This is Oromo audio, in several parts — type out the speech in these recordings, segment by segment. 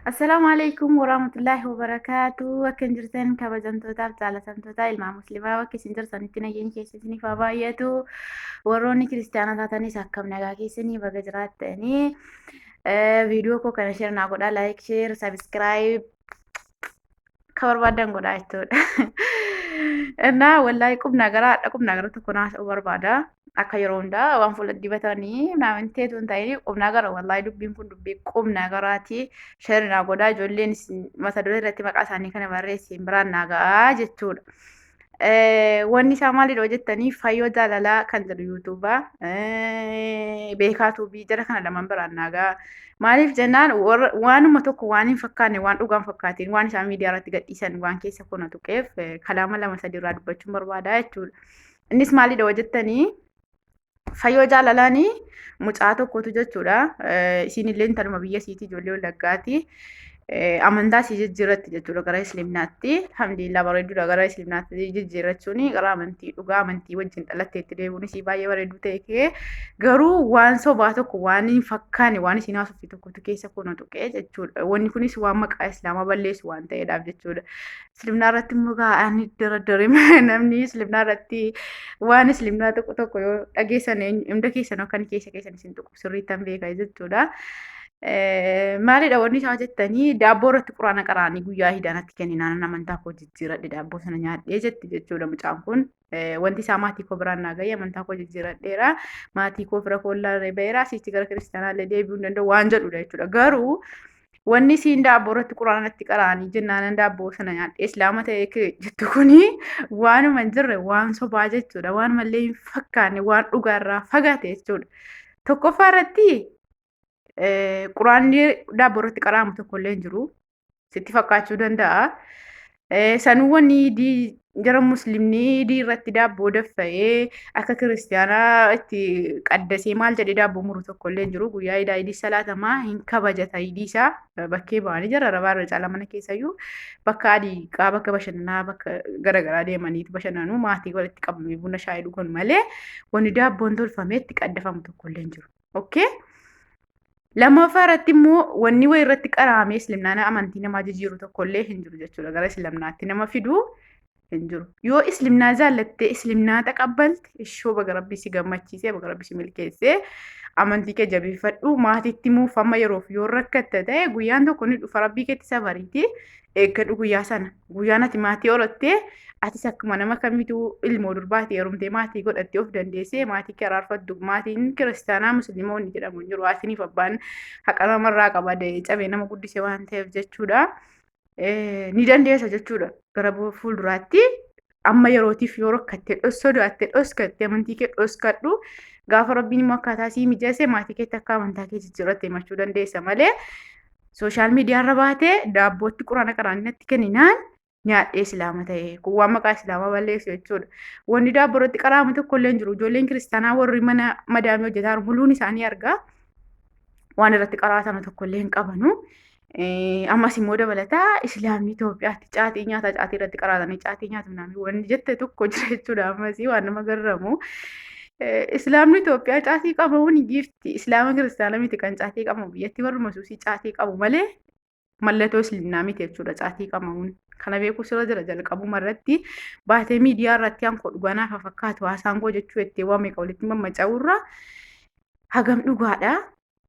Assalamualaikum warahmatullahi wabarakatuh. Akkan jirtan kabajamtootaaf jaalatamtoota ilmaa musliimaa bakka isin jirtanitti nageenya keessaniif haa baay'atu. Warroonni kiristaanaa taatanis akkam nagaa keessanii baga jiraattanii viidiyoo koo kana share naa godhaa like share subscribe ka barbaadan godhaa jechuudha. Innaa wallaahi qubnaa gara tokko naasa'uu barbaada. Akka yeroo hundaa waan fuula dibatanii naamantee tun ta'anii qubnaa gara wallaahi dubbiin kun dubbii qubnaa garaati. Share naa godhaa ijoolleen mata duree irratti maqaa isaanii kana barreessin biraan naa ga'aa jechuudha. Wanni isaa maalidha jettanii fayyoo jaalalaa kan jedhu yuutuubaa beekaa tuubii jara kana lamaan biraan naa ga'a. Maaliif jennaan waanuma tokko waan hin fakkaanne waan dhugaan fakkaatiin waan isaan miidiyaa irratti gadhiisan waan keessa kuna tuqeef kalaama lama sadii irraa dubbachuun barbaada jechuudha. Innis maalidha jettanii fayyoo jaalalaanii mucaa tokkotu jechuudha. Isinillee intaluma biyya isiiti ijoollee Wallaggaati. Amantaa isii jijjiirratti jechuudha gara Islaamnaatti. Alhamdulillah bareeduudha gara Islaamnaatti jijjiirrachuun gara amantii dhugaa amantii wajjin dhalattee itti deebiin isii baay'ee bareedu ta'e garuu waan sobaa tokko waan hin fakkaanne waan isin haasofte tokkotu keessa kuna tuqee jechuudha. Wanni kunis waan maqaa Islaamaa balleessu waan ta'eedhaaf jechuudha. Islaamnaa irratti immoo gaa'anii daraddare namni Islaamnaa irratti waan Islaamnaa tokko yoo dhageessan hunda keessan akkan keessa keessan isin tuqu sirriittan beekaa jechuudha. Maalidha wanni isaa jettanii daabboo irratti quraana qaraanii guyyaa hidaanatti kenninaan amantaa koo jijjiiradhe daabboo sana nyaadhee jetti jechuudha mucaan kun. Wanti isaa maatii koo biraan naa ga'e amantaa koo jijjiiradheera maatii koo fira koo illee ba'eera asitti gara kiristaanaallee deebi'uu hin danda'u waan jedhudha jechuudha. Garuu wanni isiin daabboo irratti quraanatti qaraanii jennaan daabboo sana nyaadhee islaama ta'ee jettu kuni waanuma hin jirre waan sobaa jechuudha. Waan mallee hin fakkaanne waan dhugaarraa fagaate jechuudha. Tokkoffaa irratti quraanni daabboo irratti qaraamu tokkollee hin jiru. Sitti fakkaachuu danda'a. Sanuuwwan jara muslimni irratti daabboo daffa'ee akka kiristaanaa itti qaddasee maal jedhee daabboo muru tokkollee hin jiru. Guyyaa idaa idii salaatamaa hin kabajata idii isaa bakkee ba'anii jara rabaa irra caala mana keessayyuu bakka adii bakka bashannanaa bakka garaagaraa deemaniitu bashannanuu maatii walitti qabamee buna shaayii dhugan malee wanni daabboon tolfamee itti qaddafamu tokkollee hin jiru. Okay? Lammaffaa irratti immoo wanni wayii irratti qaraamee Islaamnaa amantii namaa jijjiiru tokkollee hin jiru jechuudha. Gara Islaamnaatti nama fiduu hin jiru. Yoo Islaamnaa jaallattee Islaamnaa taqabbalte ishoo baga Rabbii si gammachiisee baga Rabbii si milkeessee amantii kee jabeeffadhu maatiitti muufama yeroof yoo rakkatte ta'e guyyaan tokko ni dhufa Rabbii keetti sabariiti eeggadhu guyyaa sana. Guyyaan ati maatii horattee atis akkuma nama kamituu ilmoo durbaati heerumtee maatii godhattee of dandeessee maatii kee araarfattu maatiin kiristaanaa musliimoonni jedhamu hin jiru haatiniif abbaan haqa namarraa qaba cabee nama guddise waan ta'eef jechuudha. Ni dandeessa jechuudha gara fuulduraatti amma yerootiif yoo rakkattee sodaattee dhoskattee amantii kee dhoskadhu gaafa Rabbiin immoo akkaataa sii mijeesse maatii keetti akka amantaa kee jijjiirrattee himachuu dandeessa malee sooshaal miidiyaa irra baatee daabbootti quraana qaraanitti kenninaan nyaadhee islaama ta'e kun waan maqaa islaamaa balleessu jechuudha. Wanni daabboo irratti qaraamu tokkollee hin jiru. Ijoolleen kiristaanaa warri mana madaamii hojjetaa muluun isaanii argaa waan irratti qaraatan tokkollee hin qabanu. Ammas immoo dabalataa islaamni Itoophiyaatti caatii nyaata caatii irratti qaraatanii caatii nyaatu namni wanni jette tokko jira jechuudha. Ammas waan nama garramu. Islaamni Itoophiyaa caatii qabamuun giifti. Islaama kiristaanaa miti kan caatii qabamu biyyatti warri masuusii caatii qabu malee mallattoo islaamnaa miti jechuudha caatii qabamuun. Kana beekuu sirra jira jalqabuma irratti baatee miidiyaa irratti hankoo dhuganaaf fakkaatu haasaan koo jechuu itti waamee walitti mammaca'uurra hagam dhugaadha.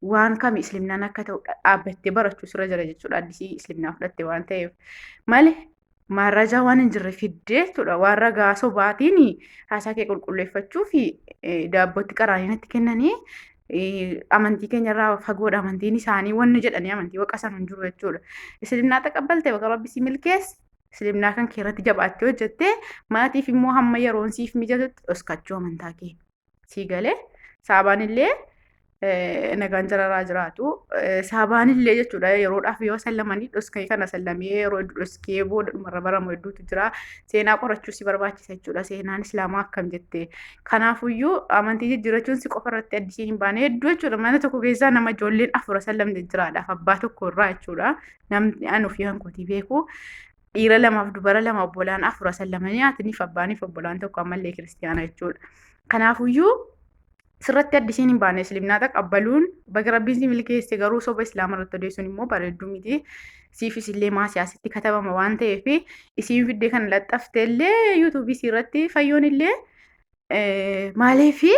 Waan kami islaamnaan akka ta'u dhaabbattee barachuu sirra jira jechuudha. Addisii islaamnaa fudhatte waan ta'eef malee maarrajaa waan hin jirre fiddee jechuudha. Waan ragaa sobaatiin haasaa kee qulqulleeffachuu fi daabbootti qaraaniinatti kennanii amantii keenyarraa fagoodha amantiin isaanii wanni jedhanii amantii waqasan hin jiru jechuudha. Islaamnaa taqabbalte baga Rabbi si milkeesse Islaamnaa kan kee irratti jabaattee hojjettee maatiif immoo hamma yeroon siif mijatutti dhoskachuu amantaa kee sii galee saabaanillee nagaan jararaa jiraatu saabaanillee jechuudha yeroodhaaf yoo sallamanii dhoskee kana sallamee yeroo dhoskee booda dhumarra baramu hedduutu jira seenaa qorachuu si barbaachisa jechuudha. Seenaan islaamaa akkam jettee kanaafuyyuu amantii jijjiirrachuun si qofa irratti addisiin hin baane hedduu jechuudha. Mana tokko keessaa nama ijoolleen afura sallamte jiraadhaaf abbaa tokko irraa jechuudha. Namni anuu fi hankootii beeku dhiira lamaaf dubara lama obbolaan afura sallamanii haatiniif abbaaniif obbolaan tokko ammallee kiristaana jechuudha. Kanaafuyyuu sirratti addi isiin hin baane Isliimnaa taqabbaluun baga rabbiin si milkeesse garuu soba Islaama irratti odeessuun immoo bareedduu miti. Siifis illee maasiyaasitti katabama waan ta'eef isiin fiddee kana laxxaftee illee yuutuubii irratti fayyoon illee maaliifi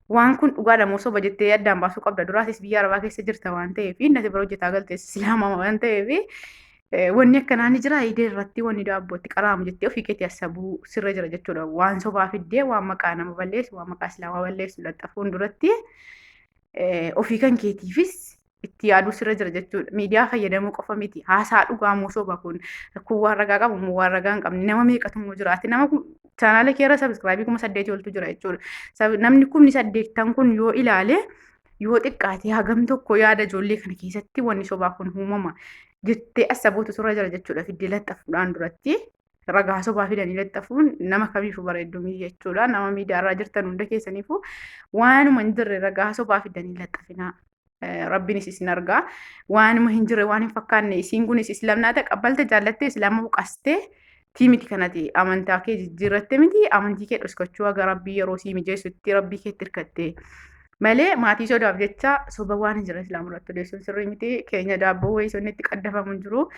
waan kun dhugaadha moo soba jettee addaan baasuu qabda. Duraatis biyya Arabaa keessa jirta waan ta'eef nati bira hojjetaa galtees Islaama waan ta'eef wanni akkanaa ni jira idee irratti wanni daabbootti qaraamu jettee ofii keetii asabuu sirra jira jechuudha. Waan sobaa fiddee waan maqaa nama balleessu waan maqaa Islaamaa balleessu laxxafuun duratti ofii kan keetiifis itti yaaduu sirra jira jechuudha. Miidiyaa fayyadamuu qofa miti. Haasaa dhugaa moo soba kun waan ragaa qabu moo waan ragaa hin qabne nama meeqatu moo jiraate nama chaanaala keera sabskraabii 8,000 oltu jira jechuudha. Namni 8,000 kun yoo ilaale yoo xiqqaate hagam tokko yaada ijoollee kana keessatti wanni sobaa kun uumama jettee asabootu sirra jira jechuudha. Fiddee laxxafuudhaan duratti ragaa sobaa fidanii laxxafuun nama kamiifuu bareedduu miti jechuudha. Nama miidiyaarraa jirtan hunda keessaniifuu waanuma hin jirre ragaa sobaa fidanii laxxafinaa. Rabbiinis isin argaa waanuma hin jirre waan hin fakkaanne isiin kunis Islaamnaa taqabbalte jaallattee Islaama buqastee miti kanati amantaa kee jijjiirratte miti amantii kee dhoskachuu aga rabbii yeroo sii mijeessutti rabbii keetti hirkatte malee maatii sodaaf jecha soba waan hin jirre Islaama irratti odeessuun sirrii miti. Keenya daabboo wayii sonni itti qaddafamu jiru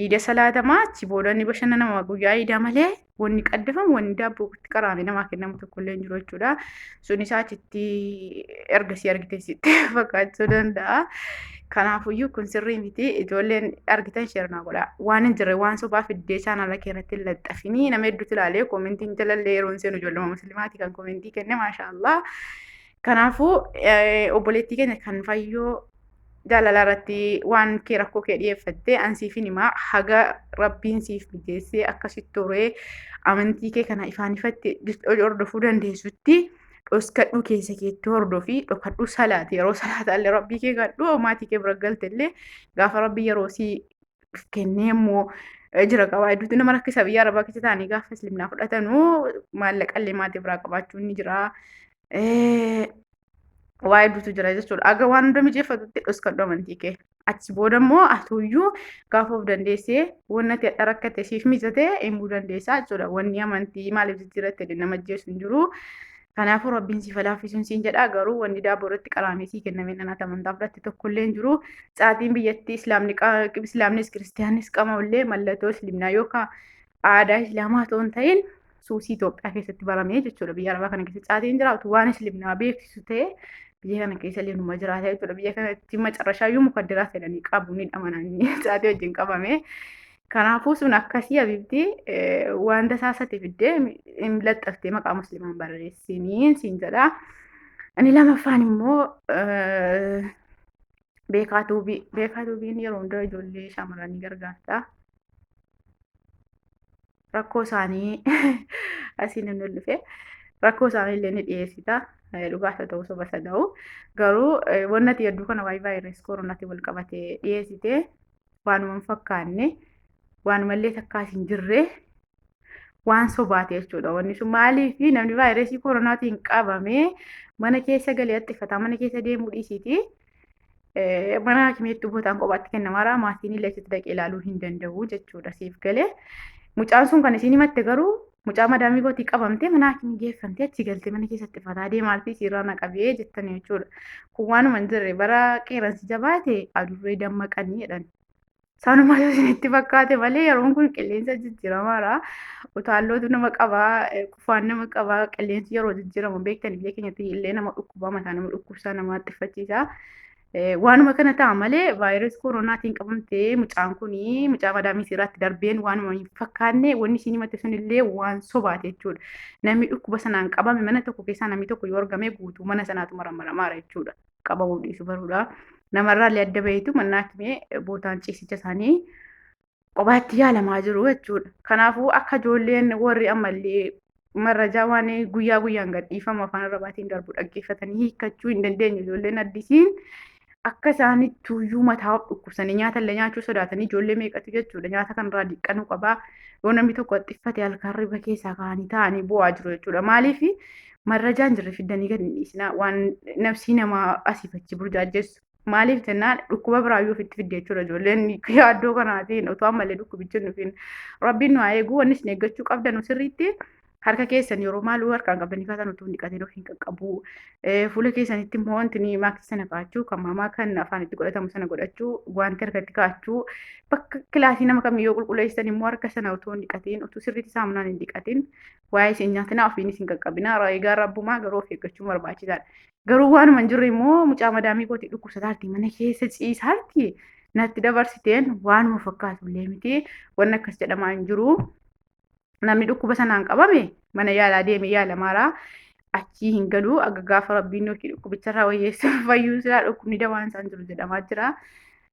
iida salaatamaa achi booda ni bashannanama guyyaa iidaa malee wanni qaddafamu wanni daabboo itti qaraame namaa kennamu tokkollee hin jiru jechuudha. Sun isaa achitti ergasii argitee sitti fakkaachuu danda'a. Kanaafuyyuu kun sirrii miti ijoolleen argitan sheernaa godha. Waan hin jirre waan sobaa fiddee chaanaala keerratti laxxafinii nama hedduutu ilaalee koomentiin jalallee yeroon seenu ijoolluma musliimaati kan koomentii kenne maashaallah. Kanaafuu obboleettii keenya kan fayyoo jaalala irratti waan kee rakkoo kee dhiyeeffattee ansiifin himaa haga rabbiin siif mijeessee akkasitti turee amantii kee kana ifaan ifatti hordofuu dandeessutti dhoskadhu keessa keetti hordofii dhokadhu salaati yeroo salaataallee rabbii kee gadhu maatii kee bira galtellee gaafa rabbii yeroo sii kennee immoo jira qabaa hedduutu nama rakkisa biyya Arabaa keessa ta'anii gaafa Islaamnaa fudhatanuu maallaqallee maatii biraa qabaachuun ni jira. Waa hedduutu jira jechuudha. Aga waan hunda mijeeffatutti dhoskadhu amantii kee. Achi booda immoo atuuyyuu gaafa of dandeessee wanna ati hadha rakkate siif mijate himuu dandeessaa jechuudha. Wanni amantii maaliif jijjiiratte nama ajjeesu hin jiru. Kanaafuu rabbiin siif laaffisuun siin jedhaa garuu wanni daabboo irratti qaraamee sii kennamee dhanaata amantaa fudhatte tokkollee hin jiru. Sa'aatiin biyyattii Islaamnis Kiristiyaanis qabamallee mallattoo Islaamnaa yookaan aadaa Islaamaa otoo hin ta'in suusii Itoophiyaa keessatti baramee jechuudha. Biyya Arabaa kana keessa sa'aatiin jiraatu waan Islaamnaa beeksisu ta'ee biyya kana keessa illee numa jiraata jechuudha. Biyya kanatti macarrashaayyuu mukaddiraa fedhanii qabu ni dhamananii sa'aatii wajjin qabame. Kanaafuu sun akkasii abibti wanta saasate fiddee laxxaftee maqaa musliimaan barreessiniin siin jedha. Inni lamaffaan immoo beekaa tuubii. Beekaa tuubiin yeroo hunda ijoollee shamarranii gargaarta. Rakkoo isaanii asiin hin dhufe rakkoo isaanii illee ni dhiyeessita. Dhugaasa ta'uu soba isa ta'u garuu wannati hedduu kana waayee vaayirasii kooronaatti wal qabatee dhiyeessite waanuma hin fakkaanne waanumallee takkaas hin jirre waan sobaate jechuudha. Wanni sun maaliif namni vaayirasii koronaatiin qabame mana keessa galee hattifataa mana keessa deemuu dhiisiti. Mana hakimeetti bootaan kophaatti kennamaadha. Maatiin illee achitti dhaqee ilaaluu hin danda'u jechuudha siif galee. Mucaan sun kan isin himatte garuu mucaa madaamii gootii qabamtee mana hakimii geeffamtee achi galtee mana keessatti fataa deemaaltii siirraa naqabee jettanii jechuudha. Kun waanuma hin jirre bara qeeransi jabaate adurree dammaqanii jedhan. Saanuma isinitti fakkaate malee yeroon kun qilleensa jijjiiramaadha. Utaalootu nama qabaa, kufaan nama qabaa, qilleensi yeroo jijjiiramu beektanii biyya keenyatti illee nama dhukkubaa mataa nama dhukkubsaa nama xiffachiisa. Waanuma kana ta'a malee vaayirasii koronaatiin qabamtee mucaan kunii mucaa madaamii sirraatti darbeen waanuma hin fakkaanne wanni isin himatte sunillee waan sobaate jechuudha. Namni dhukkuba sanaan qabame mana tokko keessaa namni tokko yoo argame guutuu mana sanaatu maramaramaara jechuudha. Qabamuu dhiisu baruudha. Namarraallee adda baheetu manna hakimee bootaan ciisicha isaanii kophaatti yaalamaa jiru jechuudha. Kanaafuu akka ijoolleen warri ammallee marrajaa waan guyyaa guyyaan gadhiifamu afaan arabaatiin darbu dhaggeeffatanii hiikkachuu hin dandeenye ijoolleen addisiin akka isaanitti iyyuu mataa dhukkubsanii nyaata illee nyaachuu sodaatanii ijoollee meeqatu jechuudha. Nyaata kanarraa diqqanuu qabaa. Yoo namni tokko xiffatee halkan riba keessaa ka'anii taa'anii bu'aa jiru jechuudha. Maaliif marrajaan jirre fiddanii gadi dhiisna waan nafsii namaa asiifachi burjaajjessu. Maaliif jennaan dhukkuba biraayyuu ofitti fidde jechuudha. Ijoolleen yaaddoo kanaatiin otoo ammallee dhukkubichi hin dhufin rabbiin nu haa eegu wanni isin eeggachuu qabdan sirriitti harka keessan yeroo maaluu harkaan qabdanii kaatan utuu hin dhiqatin of hin qaqqabu. Fuula keessanitti immoo wanti maaskii sana kaa'achuu kan maamaa kan afaanitti godhatamu sana godhachuu wanti harkatti kaa'achuu bakka kilaasii nama kamiyyuu qulqulleessan immoo harka sana utuu hin dhiqatin utuu sirriitti saamunaan hin dhiqatin waa'ee isin nyaatinaa ofiinis hin qaqqabinaa egaa rabbumaa garuu of eeggachuun barbaachisaadha. Garuu waanuma hin jirre immoo mucaa madaamii kootii dhukkubsataarti mana keessa ciisaarti natti dabarsiteen waanuma fakkaatu illee miti wanni akkas jedhamaa hin jiru. Namni dhukkuba sanaan qabame mana yaalaa deemee yaalamaadha. Achii hin galu aga gaafa rabbiin yookiin dhukkubicharraa wayyeessuuf fayyuu silaa dhukkubni dawaan isaan jiru jedhamaa jira.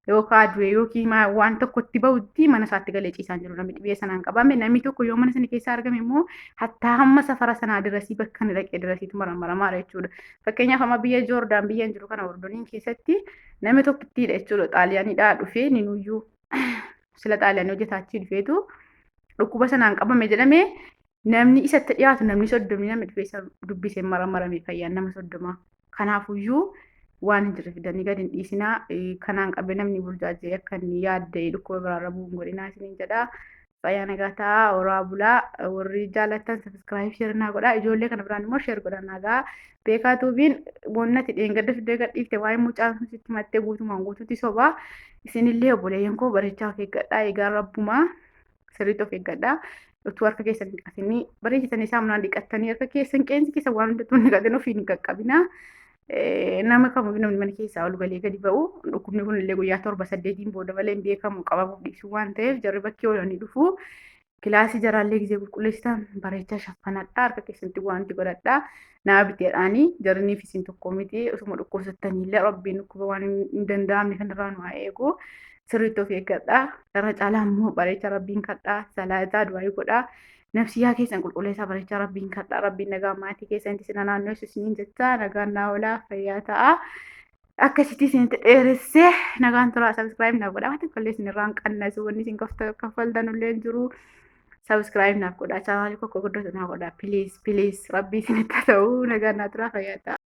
Yookaan du'e yookiin waan tokkotti bahutti mana isaatti galee ciisaan jiru namni dhibee sanaan qabame namni tokko yoo mana sana keessa argame immoo hattaa hamma safara sanaa dirasii bakka inni dhaqee dirasiitu maramaadha jechuudha. Fakkeenyaaf amma biyya Joordaan biyya jiru kana Ordoniin keessatti namni tokkittiidha jechuudha. Xaaliyaaniidhaa dhufee ninuyyuu sila xaaliyaanii hojjetaachii dhufeetu dhukkuba sanaan qabame jedhamee namni isatti dhiyaatu namni 30 namni dhufee dubbisee maramarame fayyaan nama 30. Kanaafuyyuu waan hin jirre fidanii gadi hin dhiisinaa kanaan qabe namni burjaajee akka inni yaadde dhukkuba biraarra bu'uun godhinaa isiniin jedha. Fayyaa nagaa ta'a horaa bulaa warri jaallattan sabiskiraayib sheer naa godhaa ijoollee kana biraan immoo sheer godhan nagaa beekaa tuubiin wannati dheengadda fiddee gadhiifte waa'ee mucaan sun sitti mattee guutumaan guutuutti sobaa isinillee obboleeyyan koo bareechaa of eeggadhaa egaa rabbumaa sirriitti of eeggadhaa. Utuu harka keessan dhiqatanii bareechatanii saamunaan dhiqattanii harka keessan qeensi keessa waan hundatu hin dhiqatin ofii hin qaqqabinaa. Nama kamuu namni mana keessaa ol galee gadi ba'u dhukkubni kun illee guyyaa 7-8 booda malee hin beekamu qabamuuf dhiisuu waan ta'eef jarri bakkee oolanii dhufu kilaasii jaraallee gizee qulqulleessitan bareechaa shaffanadhaa harka keessatti wanti godhadhaa naa biteedhaanii jarniif isin tokko miti osuma dhukkubsattaniillee rabbiin dhukkuba waan hin danda'amne kanarraa nu haa eegu. Sirriitti of eeggadhaa irra caalaa immoo bareecha rabbiin kadhaa salaataa du'aa godhaa nafsiyaa keessan qulqulleessaa bareecha rabbiin kadhaa rabbiin nagaa maatii keessanitti sina naannoo isiniin jecha nagaan naa oolaa fayyaa ta'a akkasitti isinitti dheeressee nagaan turaa sabiskiraayib naaf godhaa wanti kallee isin irraan qannasu wanni isin kaffaltan illee jiru sabiskiraayib naaf godhaa chaanaalii kokko guddatu naaf godhaa piliis rabbii isinitti ta'uu nagaan naa turaa fayyaa ta'a.